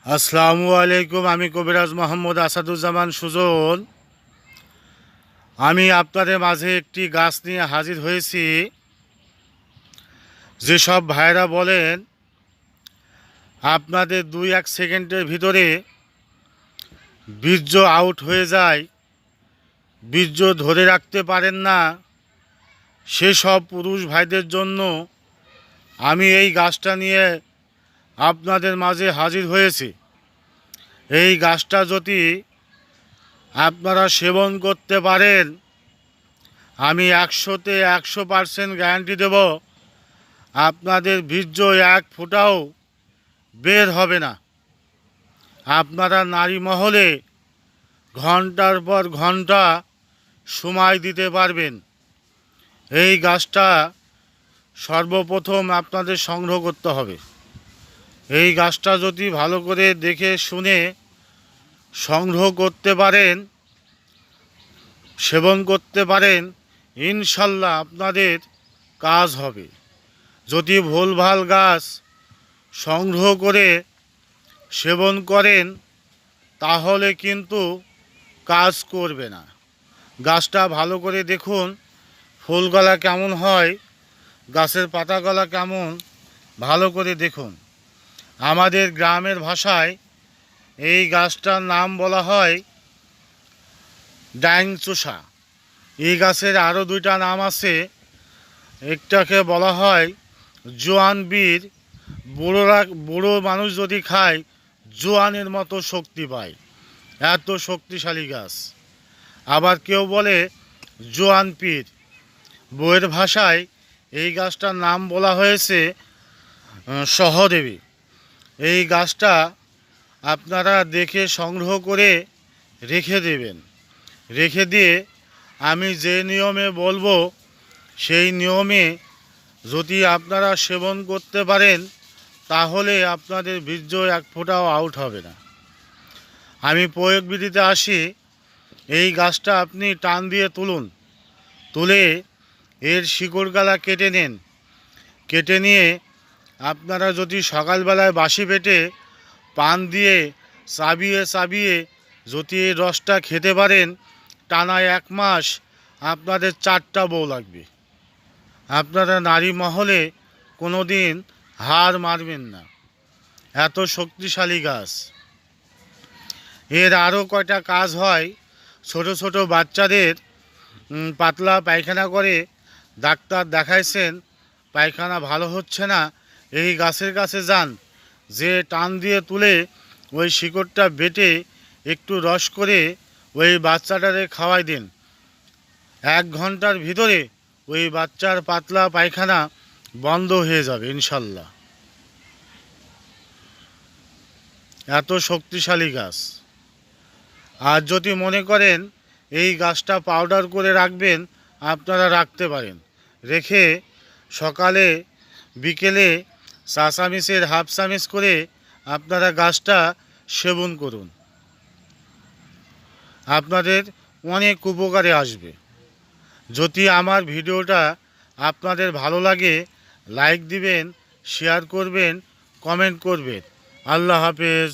আসসালামু আলাইকুম। আমি কবিরাজ মোহাম্মদ আসাদুজ্জামান সুজন। আমি আপনাদের মাঝে একটি গাছ নিয়ে হাজির হয়েছি। যেসব ভাইরা বলেন আপনাদের 2-1 সেকেন্ডের ভিতরে বীর্য আউট হয়ে যায়, বীর্য ধরে রাখতে পারেন না, সেসব পুরুষ ভাইদের জন্য আমি এই গাছটা নিয়ে আপনাদের মাঝে হাজির হয়েছি। এই গাছটা যদি আপনারা সেবন করতে পারেন, আমি 100তে 100% গ্যারান্টি দেব আপনাদের বীর্য এক ফোঁটাও বের হবে না। আপনারা নারী মহলে ঘন্টার পর ঘন্টা সময় দিতে পারবেন। এই গাছটা সর্বপ্রথম আপনাদের সংগ্রহ করতে হবে। এই গাছটা যদি ভালো করে দেখে শুনে সংগ্রহ করতে পারেন, সেবন করতে পারেন, ইনশাল্লাহ আপনাদের কাজ হবে। যদি ভুলভাল গাছ সংগ্রহ করে সেবন করেন তাহলে কিন্তু কাজ করবে না। গাছটা ভালো করে দেখুন, ফুলগলা কেমন হয়, গাছের পাতাগলা কেমন, ভালো করে দেখুন। আমাদের গ্রামের ভাষায় এই গাছটার নাম বলা হয় ডাইং চোষা। এই গাছের আরও 2টা নাম আছে। একটাকে বলা হয় জোয়ান বীর। বুড়ো মানুষ যদি খায় জোয়ানের মতো শক্তি পায়, এত শক্তিশালী গাছ। আবার কেউ বলে জোয়ান পীর। বইয়ের ভাষায় এই গাছটার নাম বলা হয়েছে সহদেবী। এই গাছটা আপনারা দেখে সংগ্রহ করে রেখে দেবেন। রেখে দিয়ে আমি যে নিয়মে বলবো সেই নিয়মে যদি আপনারা সেবন করতে পারেন তাহলে আপনাদের বীর্য এক ফোঁটাও আউট হবে না। আমি প্রয়োগবিধিতে আসি। এই গাছটা আপনি টান দিয়ে তুলুন, তুলে এর শিকড়গালা কেটে নেন। কেটে নিয়ে আপনারা যদি সকালবেলায় বাসি পেটে পান দিয়ে চাবিয়ে চাবিয়ে যদি এই রসটা খেতে পারেন, টানা 1 মাস আপনাদের 4টা বউ লাগবে। আপনারা নারী মহলে কোনো দিন হার মারবেন না, এত শক্তিশালী গাছ। এর আরও কয়টা কাজ হয়। ছোট ছোট বাচ্চাদের পাতলা পায়খানা করে ডাক্তার দেখাইছেন, পায়খানা ভালো হচ্ছে না, এই গাছের কাছে যান, যে টান দিয়ে তুলে ওই শিকড়টা বেটে একটু রস করে ওই বাচ্চাটারে খাওয়াই দিন। 1 ঘন্টার ভিতরে ওই বাচ্চার পাতলা পায়খানা বন্ধ হয়ে যাবে ইনশাল্লাহ। এত শক্তিশালী গাছ। আর যদি মনে করেন এই গাছটা পাউডার করে রাখবেন, আপনারা রাখতে পারেন। রেখে সকালে বিকেলে চা চামিচের হাফ চামিচ করে আপনারা গাছটা সেবন করুন, আপনাদের অনেক উপকারে আসবে। যদি আমার ভিডিওটা আপনাদের ভালো লাগে লাইক দিবেন, শেয়ার করবেন, কমেন্ট করবেন। আল্লাহ হাফেজ।